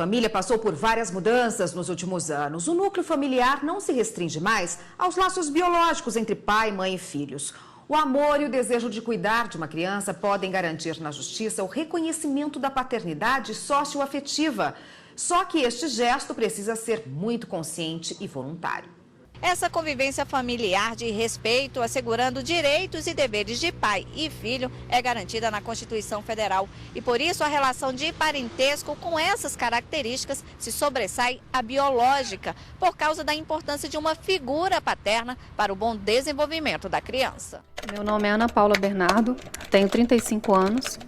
família passou por várias mudanças nos últimos anos. O núcleo familiar não se restringe mais aos laços biológicos entre pai, mãe e filhos. O amor e o desejo de cuidar de uma criança podem garantir na justiça o reconhecimento da paternidade socioafetiva. Só que este gesto precisa ser muito consciente e voluntário. Essa convivência familiar de respeito, assegurando direitos e deveres de pai e filho, é garantida na Constituição Federal. E por isso a relação de parentesco com essas características se sobressai à biológica, por causa da importância de uma figura paterna para o bom desenvolvimento da criança. Meu nome é Ana Paula Bernardo, tenho 35 anos.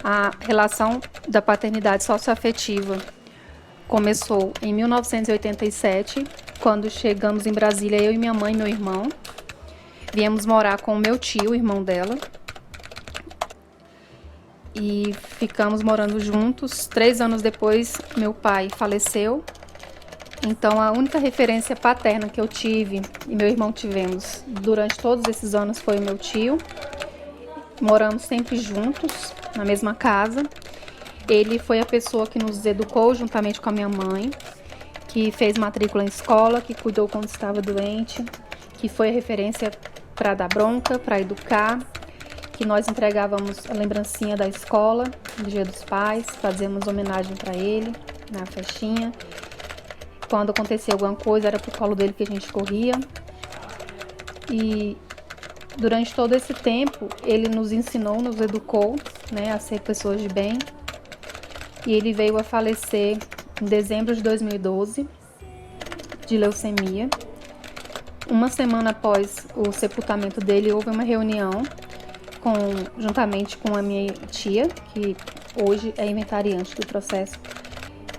A relação da paternidade socioafetiva começou em 1987, quando chegamos em Brasília, eu e minha mãe e meu irmão. Viemos morar com o meu tio, irmão dela. E ficamos morando juntos. 3 anos depois, meu pai faleceu. Então, a única referência paterna que eu tive e meu irmão tivemos durante todos esses anos foi o meu tio. Moramos sempre juntos, na mesma casa. Ele foi a pessoa que nos educou juntamente com a minha mãe, que fez matrícula em escola, que cuidou quando estava doente, que foi referência para dar bronca, para educar, que nós entregávamos a lembrancinha da escola, no Dia dos Pais, fazíamos homenagem para ele, na festinha. Quando acontecia alguma coisa, era pro colo dele que a gente corria. E durante todo esse tempo, ele nos ensinou, nos educou, a ser pessoas de bem. E ele veio a falecer em dezembro de 2012, de leucemia. Uma semana após o sepultamento dele, houve uma reunião juntamente com a minha tia, que hoje é inventariante do processo,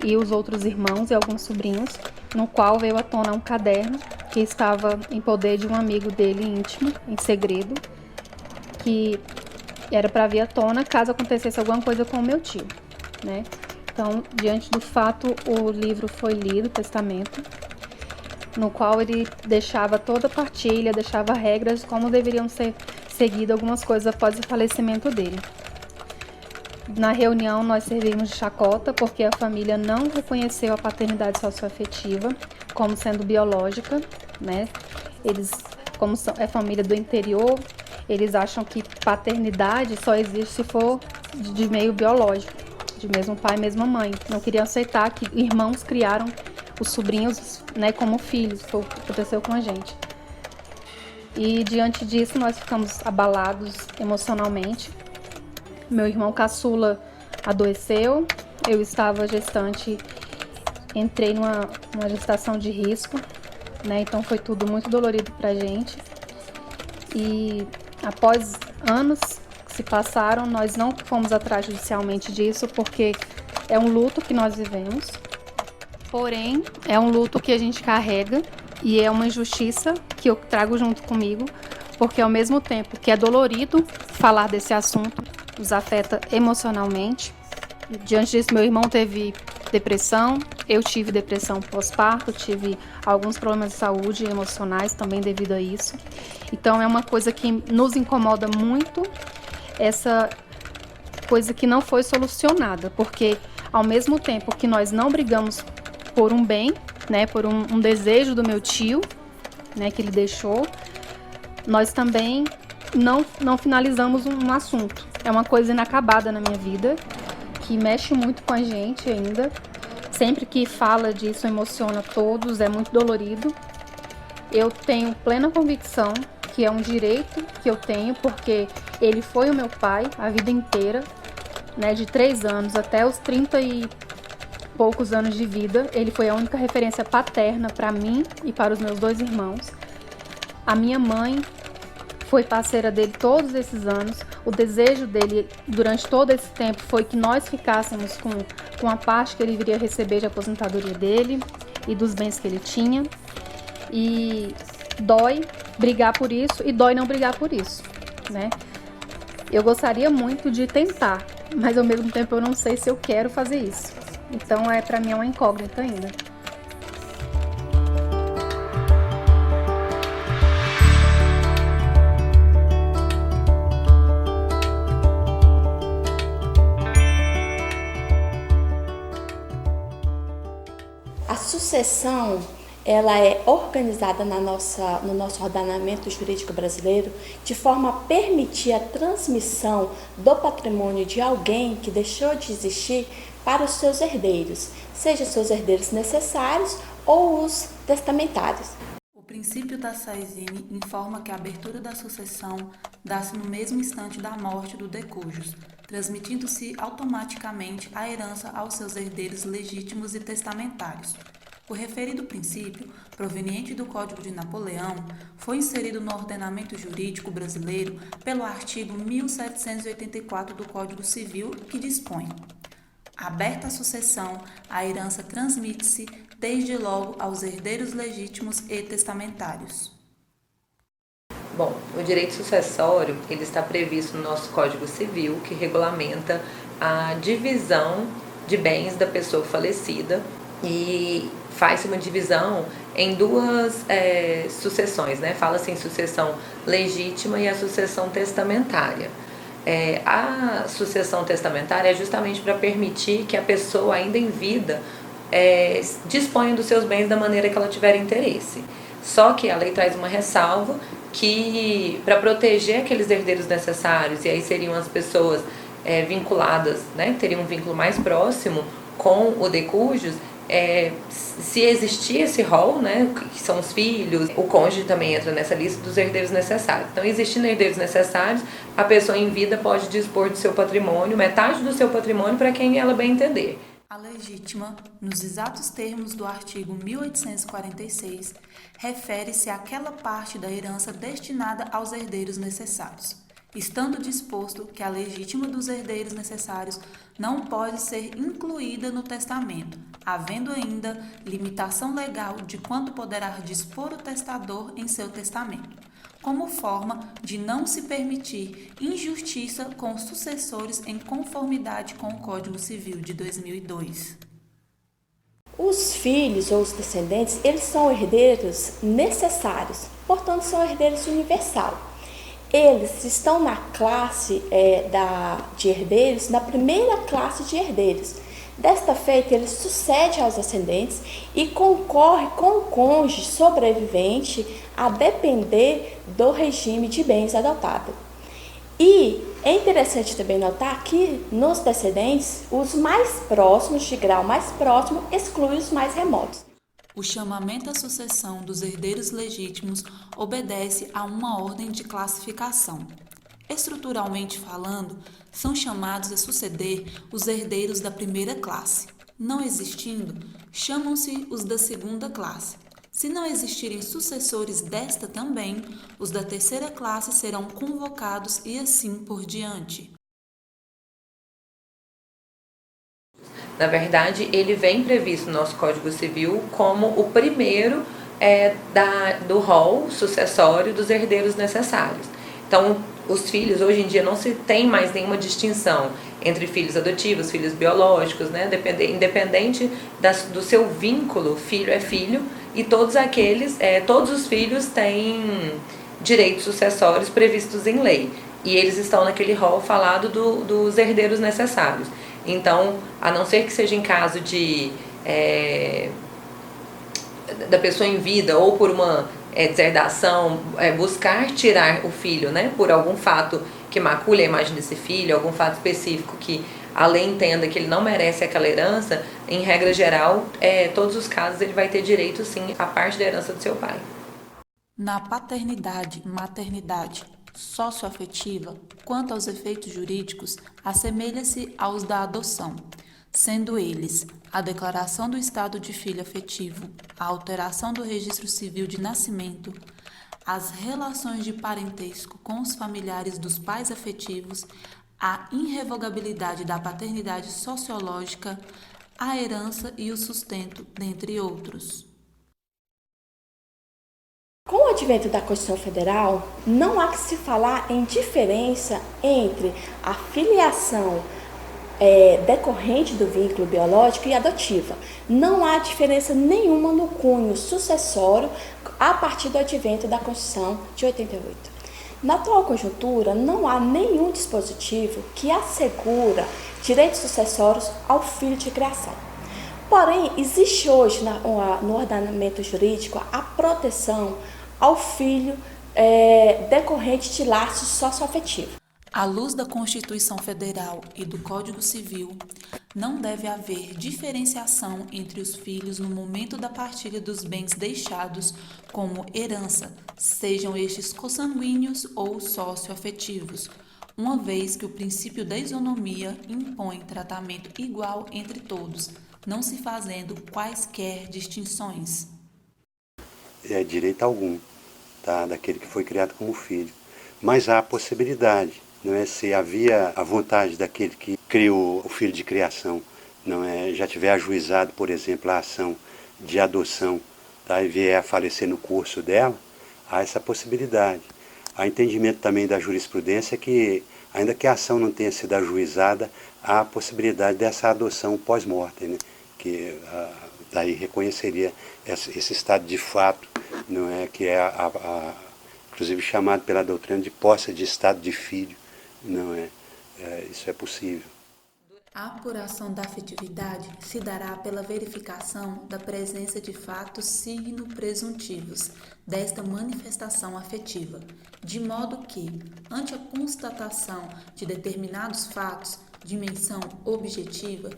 e os outros irmãos e alguns sobrinhos, no qual veio à tona um caderno que estava em poder de um amigo dele íntimo, em segredo, que era para vir à tona caso acontecesse alguma coisa com o meu tio, Então, diante do fato, o livro foi lido, o testamento, no qual ele deixava toda a partilha, deixava regras de como deveriam ser seguidas algumas coisas após o falecimento dele. Na reunião, nós servimos de chacota, porque a família não reconheceu a paternidade socioafetiva como sendo biológica, Eles, como é família do interior, eles acham que paternidade só existe se for de meio biológico, de mesmo pai, mesma mãe. Não queriam aceitar que irmãos criaram os sobrinhos, como filhos, foi o que aconteceu com a gente. E diante disso nós ficamos abalados emocionalmente. Meu irmão caçula adoeceu, eu estava gestante, entrei numa gestação de risco, Então foi tudo muito dolorido pra gente. E após anos que se passaram, nós não fomos atrás judicialmente disso, porque é um luto que nós vivemos. Porém, é um luto que a gente carrega e é uma injustiça que eu trago junto comigo, porque ao mesmo tempo que é dolorido falar desse assunto, nos afeta emocionalmente. Diante disso, meu irmão teve depressão, eu tive depressão pós-parto, tive alguns problemas de saúde emocionais também devido a isso. Então é uma coisa que nos incomoda muito, essa coisa que não foi solucionada, porque ao mesmo tempo que nós não brigamos por um bem, por um desejo do meu tio, que ele deixou, nós também não finalizamos um assunto. É uma coisa inacabada na minha vida, que mexe muito com a gente ainda. Sempre que fala disso, emociona todos, é muito dolorido. Eu tenho plena convicção que é um direito que eu tenho, porque ele foi o meu pai a vida inteira, de 3 anos até os 30 e poucos anos de vida. Ele foi a única referência paterna para mim e para os meus 2 irmãos. A minha mãe foi parceira dele todos esses anos. O desejo dele durante todo esse tempo foi que nós ficássemos com a parte que ele viria receber de aposentadoria dele e dos bens que ele tinha. E dói brigar por isso e dói não brigar por isso, Eu gostaria muito de tentar, mas ao mesmo tempo eu não sei se eu quero fazer isso. Então para mim é uma incógnita ainda. sucessão ela é organizada no nosso ordenamento jurídico brasileiro de forma a permitir a transmissão do patrimônio de alguém que deixou de existir para os seus herdeiros, seja seus herdeiros necessários ou os testamentários. O princípio da Saizine informa que a abertura da sucessão dá-se no mesmo instante da morte do decujus, transmitindo-se automaticamente a herança aos seus herdeiros legítimos e testamentários. O referido princípio, proveniente do Código de Napoleão, foi inserido no ordenamento jurídico brasileiro pelo artigo 1784 do Código Civil, que dispõe: aberta a sucessão, a herança transmite-se desde logo aos herdeiros legítimos e testamentários. Bom, o direito sucessório ele está previsto no nosso Código Civil, que regulamenta a divisão de bens da pessoa falecida e faz uma divisão em duas sucessões, né? Fala-se em sucessão legítima e a sucessão testamentária. A sucessão testamentária é justamente para permitir que a pessoa ainda em vida disponha dos seus bens da maneira que ela tiver interesse. Só que a lei traz uma ressalva que, para proteger aqueles herdeiros necessários, e aí seriam as pessoas vinculadas, né? Teriam um vínculo mais próximo com o decujus, se existir esse rol, né, que são os filhos, o cônjuge também entra nessa lista dos herdeiros necessários. Então, existindo herdeiros necessários, a pessoa em vida pode dispor do seu patrimônio, metade do seu patrimônio, para quem ela bem entender. A legítima, nos exatos termos do artigo 1846, refere-se àquela parte da herança destinada aos herdeiros necessários, estando disposto que a legítima dos herdeiros necessários não pode ser incluída no testamento, havendo ainda limitação legal de quanto poderá dispor o testador em seu testamento, como forma de não se permitir injustiça com os sucessores em conformidade com o Código Civil de 2002. Os filhos ou os descendentes, eles são herdeiros necessários, portanto são herdeiros universal. Eles estão na classe de herdeiros, na primeira classe de herdeiros. Desta feita, ele sucede aos ascendentes e concorre com o cônjuge sobrevivente a depender do regime de bens adotado. E é interessante também notar que nos descendentes, os mais próximos, de grau mais próximo, excluem os mais remotos. O chamamento à sucessão dos herdeiros legítimos obedece a uma ordem de classificação. Estruturalmente falando, são chamados a suceder os herdeiros da primeira classe. Não existindo, chamam-se os da segunda classe. Se não existirem sucessores desta também, os da terceira classe serão convocados e assim por diante. Na verdade, ele vem previsto no nosso Código Civil como o primeiro do rol sucessório dos herdeiros necessários. Então, os filhos, hoje em dia, não se tem mais nenhuma distinção entre filhos adotivos, filhos biológicos, né? Independente do seu vínculo, filho é filho, e todos os filhos têm direitos sucessórios previstos em lei. E eles estão naquele rol falado dos herdeiros necessários. Então, a não ser que seja em caso da pessoa em vida ou por uma deserdação, buscar tirar o filho, né, por algum fato que macule a imagem desse filho, algum fato específico que a lei entenda que ele não merece aquela herança, em regra geral, todos os casos ele vai ter direito sim à parte da herança do seu pai. Na paternidade, maternidade, socioafetiva, quanto aos efeitos jurídicos, assemelha-se aos da adoção, sendo eles a declaração do estado de filho afetivo, a alteração do registro civil de nascimento, as relações de parentesco com os familiares dos pais afetivos, a irrevogabilidade da paternidade sociológica, a herança e o sustento, dentre outros. Com o advento da Constituição Federal, não há que se falar em diferença entre a filiação decorrente do vínculo biológico e adotiva. Não há diferença nenhuma no cunho sucessório a partir do advento da Constituição de 88. Na atual conjuntura, não há nenhum dispositivo que assegura direitos sucessórios ao filho de criação. Porém, existe hoje no ordenamento jurídico a proteção ao filho decorrente de laços socioafetivos. À luz da Constituição Federal e do Código Civil, não deve haver diferenciação entre os filhos no momento da partilha dos bens deixados como herança, sejam estes consanguíneos ou socioafetivos, uma vez que o princípio da isonomia impõe tratamento igual entre todos, não se fazendo quaisquer distinções. Direito algum, tá? Daquele que foi criado como filho. Mas há a possibilidade, não é? Se havia a vontade daquele que criou o filho de criação, não é? Já tiver ajuizado, por exemplo, a ação de adoção, tá? E vier a falecer no curso dela, há essa possibilidade. Há entendimento também da jurisprudência que, ainda que a ação não tenha sido ajuizada, há a possibilidade dessa adoção pós-mortem, né? Que daí reconheceria esse estado de fato, não é? Que é inclusive chamado pela doutrina de posse de estado de filho, não é? Isso é possível. A apuração da afetividade se dará pela verificação da presença de fatos signo-presuntivos desta manifestação afetiva, de modo que, ante a constatação de determinados fatos, dimensão objetiva,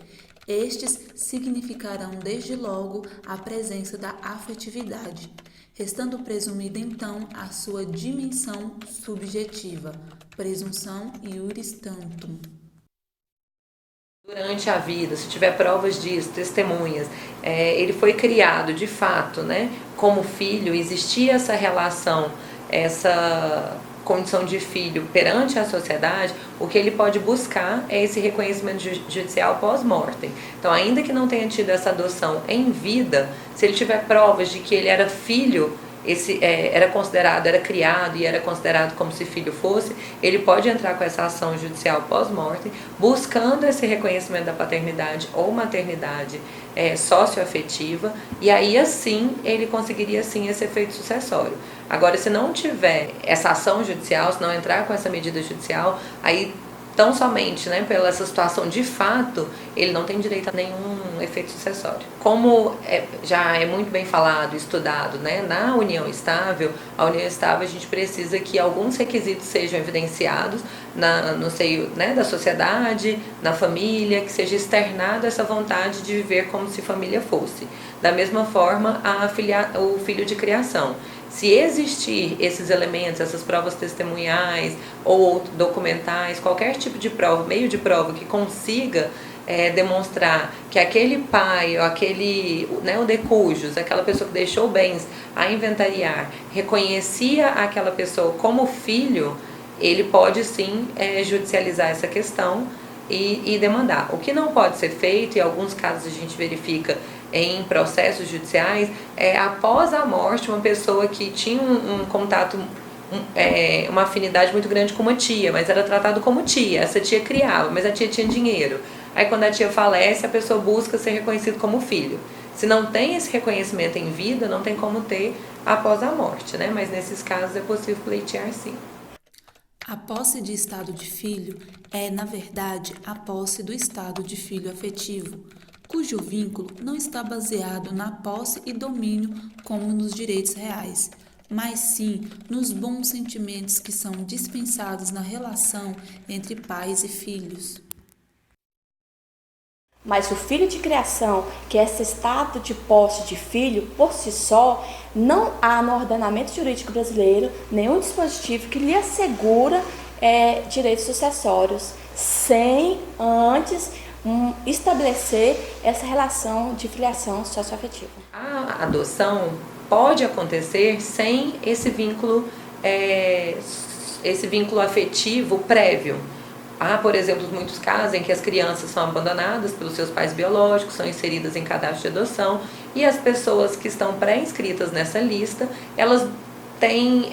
estes significarão desde logo a presença da afetividade, restando presumida então a sua dimensão subjetiva, presunção iuris tantum. Durante a vida, se tiver provas disso, testemunhas, ele foi criado de fato, né, como filho, existia essa relação, essa condição de filho perante a sociedade, o que ele pode buscar é esse reconhecimento judicial pós-mortem. Então, ainda que não tenha tido essa adoção em vida, se ele tiver provas de que ele era filho, era criado e era considerado como se filho fosse, ele pode entrar com essa ação judicial pós-mortem, buscando esse reconhecimento da paternidade ou maternidade socioafetiva, e aí assim ele conseguiria sim esse efeito sucessório. Agora, se não tiver essa ação judicial, se não entrar com essa medida judicial, aí tão somente, né, pela essa situação de fato, ele não tem direito a nenhum efeito sucessório. Como já é muito bem falado, estudado, né, na união estável, a união estável a gente precisa que alguns requisitos sejam evidenciados no seio, né, da sociedade, na família, que seja externada essa vontade de viver como se família fosse. Da mesma forma, o filho de criação. Se existir esses elementos, essas provas testemunhais ou documentais, qualquer tipo de prova, meio de prova que consiga demonstrar que aquele pai ou aquele, né, o de cujos, aquela pessoa que deixou bens a inventariar, reconhecia aquela pessoa como filho, ele pode sim judicializar essa questão e demandar. O que não pode ser feito, e em alguns casos a gente verifica em processos judiciais, após a morte, uma pessoa que tinha um contato, uma afinidade muito grande com uma tia, mas era tratado como tia, essa tia criava, mas a tia tinha dinheiro. Aí quando a tia falece, a pessoa busca ser reconhecido como filho. Se não tem esse reconhecimento em vida, não tem como ter após a morte, né? Mas nesses casos é possível pleitear sim. A posse de estado de filho é, na verdade, a posse do estado de filho afetivo, cujo vínculo não está baseado na posse e domínio como nos direitos reais, mas sim nos bons sentimentos que são dispensados na relação entre pais e filhos. Mas o filho de criação, que é esse estado de posse de filho, por si só, não há no ordenamento jurídico brasileiro nenhum dispositivo que lhe assegura direitos sucessórios, sem antes estabelecer essa relação de filiação socioafetiva. A adoção pode acontecer sem esse vínculo afetivo prévio. Há, por exemplo, muitos casos em que as crianças são abandonadas pelos seus pais biológicos, são inseridas em cadastro de adoção, e as pessoas que estão pré-inscritas nessa lista, elas têm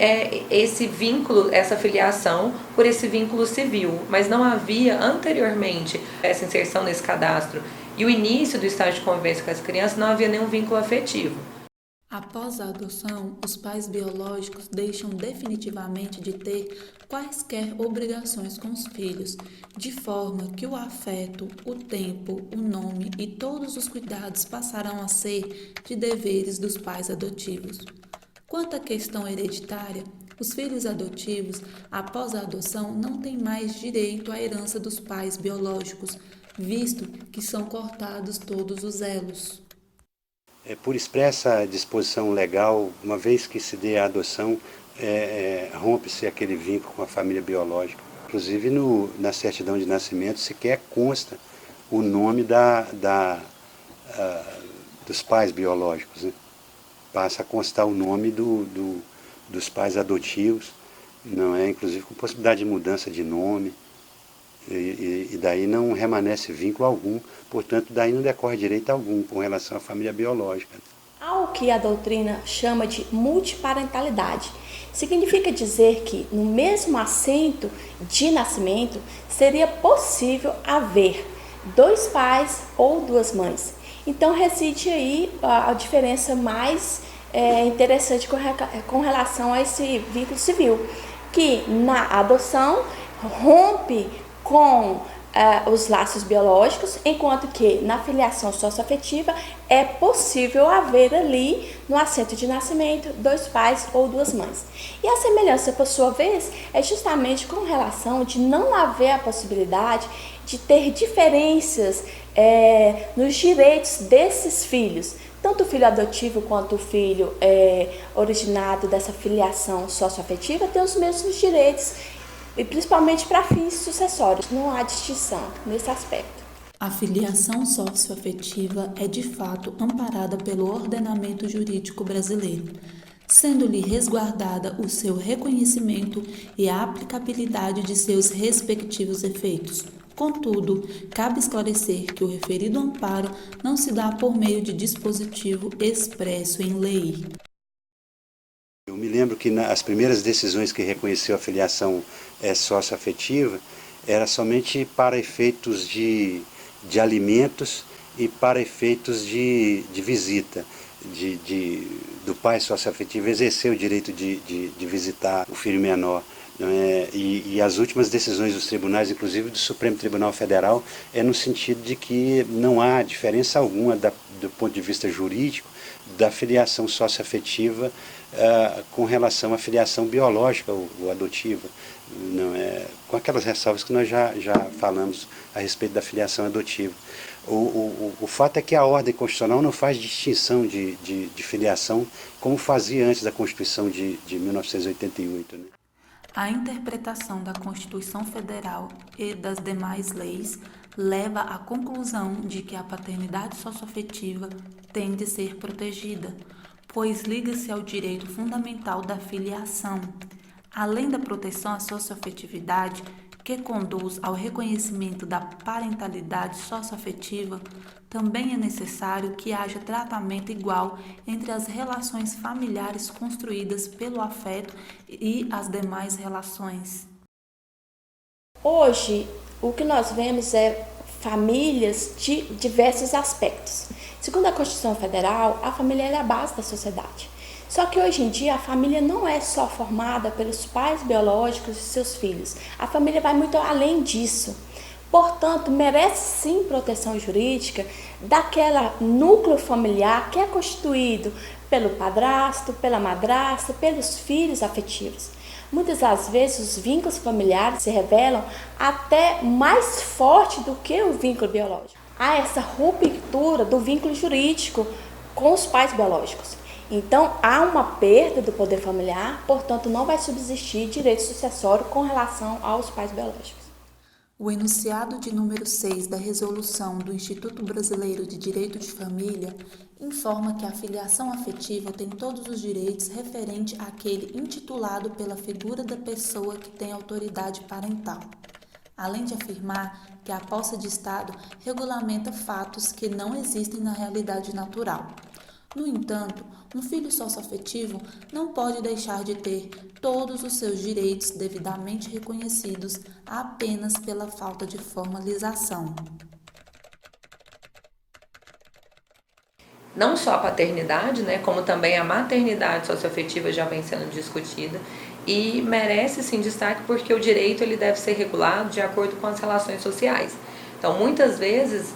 esse vínculo, essa filiação por esse vínculo civil, mas não havia anteriormente essa inserção nesse cadastro e o início do estágio de convivência com essa criança, não havia nenhum vínculo afetivo. Após a adoção, os pais biológicos deixam definitivamente de ter quaisquer obrigações com os filhos, de forma que o afeto, o tempo, o nome e todos os cuidados passarão a ser de deveres dos pais adotivos. Quanto à questão hereditária, os filhos adotivos, após a adoção, não têm mais direito à herança dos pais biológicos, visto que são cortados todos os elos. Por expressa disposição legal, uma vez que se dê a adoção, rompe-se aquele vínculo com a família biológica. Inclusive na certidão de nascimento sequer consta o nome dos pais biológicos, né? Passa a constar o nome dos pais adotivos, não é? Inclusive com possibilidade de mudança de nome, e daí não remanesce vínculo algum, portanto daí não decorre direito algum com relação à família biológica. Há o que a doutrina chama de multiparentalidade. Significa dizer que no mesmo assento de nascimento seria possível haver 2 pais ou 2 mães. Então reside aí a diferença mais interessante com relação a esse vínculo civil, que na adoção rompe com os laços biológicos, enquanto que na filiação socioafetiva é possível haver ali, no assento de nascimento, 2 pais ou 2 mães. E a semelhança, por sua vez, é justamente com relação de não haver a possibilidade de ter diferenças nos direitos desses filhos. Tanto o filho adotivo quanto o filho originado dessa filiação socioafetiva tem os mesmos direitos, e principalmente para fins sucessórios. Não há distinção nesse aspecto. A filiação socioafetiva é de fato amparada pelo ordenamento jurídico brasileiro, sendo-lhe resguardada o seu reconhecimento e a aplicabilidade de seus respectivos efeitos. Contudo, cabe esclarecer que o referido amparo não se dá por meio de dispositivo expresso em lei. Eu me lembro que as primeiras decisões que reconheceu a filiação socioafetiva era somente para efeitos de alimentos e para efeitos de visita, do pai socioafetivo exercer o direito de visitar o filho menor. E as últimas decisões dos tribunais, inclusive do Supremo Tribunal Federal, no sentido de que não há diferença alguma do ponto de vista jurídico da filiação socioafetiva com relação à filiação biológica ou adotiva, com aquelas ressalvas que nós já falamos a respeito da filiação adotiva. O fato é que a ordem constitucional não faz distinção de filiação como fazia antes da Constituição de 1988. Né? A interpretação da Constituição Federal e das demais leis leva à conclusão de que a paternidade socioafetiva tem de ser protegida, pois liga-se ao direito fundamental da filiação. Além da proteção à socioafetividade, que conduz ao reconhecimento da parentalidade socioafetiva, também é necessário que haja tratamento igual entre as relações familiares construídas pelo afeto e as demais relações. Hoje, o que nós vemos é famílias de diversos aspectos. Segundo a Constituição Federal, a família é a base da sociedade. Só que hoje em dia a família não é só formada pelos pais biológicos e seus filhos. A família vai muito além disso. Portanto, merece sim proteção jurídica daquela núcleo familiar que é constituído pelo padrasto, pela madrasta, pelos filhos afetivos. Muitas das vezes os vínculos familiares se revelam até mais forte do que o vínculo biológico. Há essa ruptura do vínculo jurídico com os pais biológicos. Então, há uma perda do poder familiar, portanto, não vai subsistir direito sucessório com relação aos pais biológicos. O enunciado de número 6 da Resolução do Instituto Brasileiro de Direito de Família informa que a filiação afetiva tem todos os direitos referente àquele intitulado pela figura da pessoa que tem autoridade parental, além de afirmar que a posse de Estado regulamenta fatos que não existem na realidade natural. No entanto, um filho socioafetivo não pode deixar de ter todos os seus direitos devidamente reconhecidos apenas pela falta de formalização. não só a paternidade, né, como também a maternidade socioafetiva já vem sendo discutida e merece sim destaque porque o direito ele deve ser regulado de acordo com as relações sociais. Então, muitas vezes,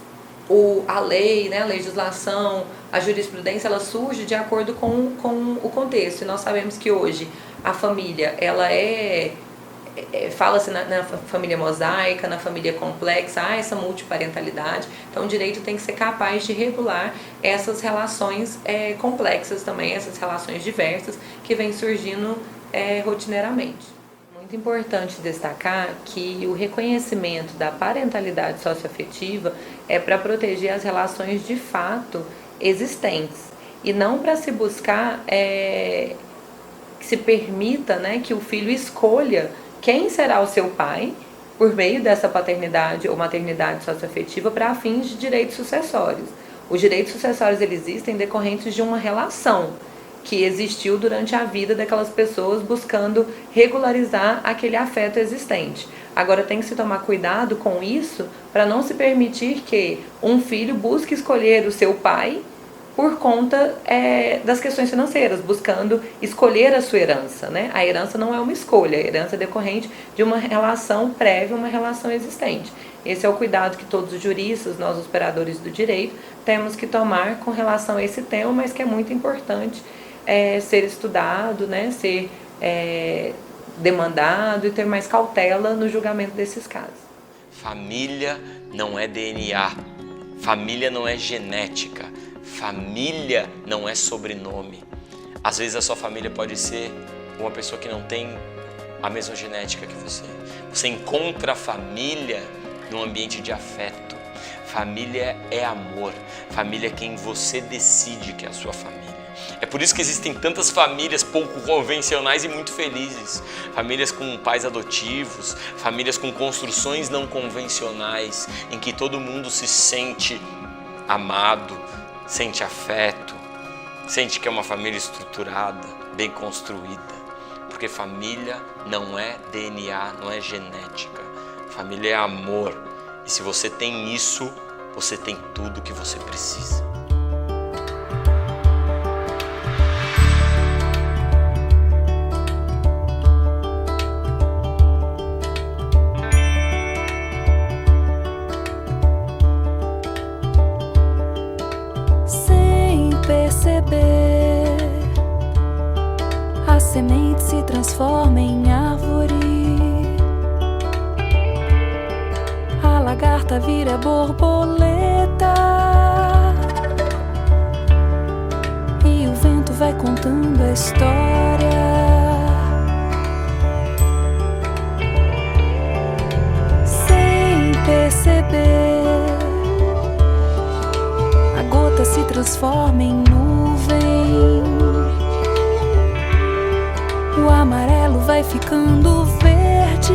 a lei, né, a legislação, a jurisprudência, ela surge de acordo com o contexto. E nós sabemos que hoje a família, ela fala-se na família mosaica, na família complexa, há essa multiparentalidade. Então, o direito tem que ser capaz de regular essas relações complexas também, essas relações diversas que vêm surgindo rotineiramente. Muito importante destacar que o reconhecimento da parentalidade socioafetiva é para proteger as relações de fato existentes e não para se buscar que se permita, né, que o filho escolha quem será o seu pai por meio dessa paternidade ou maternidade socioafetiva para fins de direitos sucessórios. Os direitos sucessórios eles existem decorrentes de uma relação que existiu durante a vida daquelas pessoas buscando regularizar aquele afeto existente. Agora tem que se tomar cuidado com isso para não se permitir que um filho busque escolher o seu pai por conta das questões financeiras, buscando escolher a sua herança, né? A herança não é uma escolha, a herança é decorrente de uma relação prévia, uma relação existente. Esse é o cuidado que todos os juristas, nós os operadores do direito, temos que tomar com relação a esse tema, mas que é muito importante ser estudado, né? Ser demandado e ter mais cautela no julgamento desses casos. Família não é DNA, família não é genética, família não é sobrenome. Às vezes a sua família pode ser uma pessoa que não tem a mesma genética que você. Você encontra a família num ambiente de afeto. Família é amor, família é quem você decide que é a sua família. É por isso que existem tantas famílias pouco convencionais e muito felizes. Famílias com pais adotivos, famílias com construções não convencionais, em que todo mundo se sente amado, sente afeto, sente que é uma família estruturada, bem construída. Porque família não é DNA, não é genética. Família é amor. E se você tem isso, você tem tudo o que você precisa. A semente se transforma em árvore, a lagarta vira borboleta e o vento vai contando a história. Sem perceber, a gota se transforma em nuvem, o amarelo vai ficando verde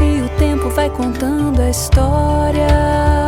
e o tempo vai contando a história.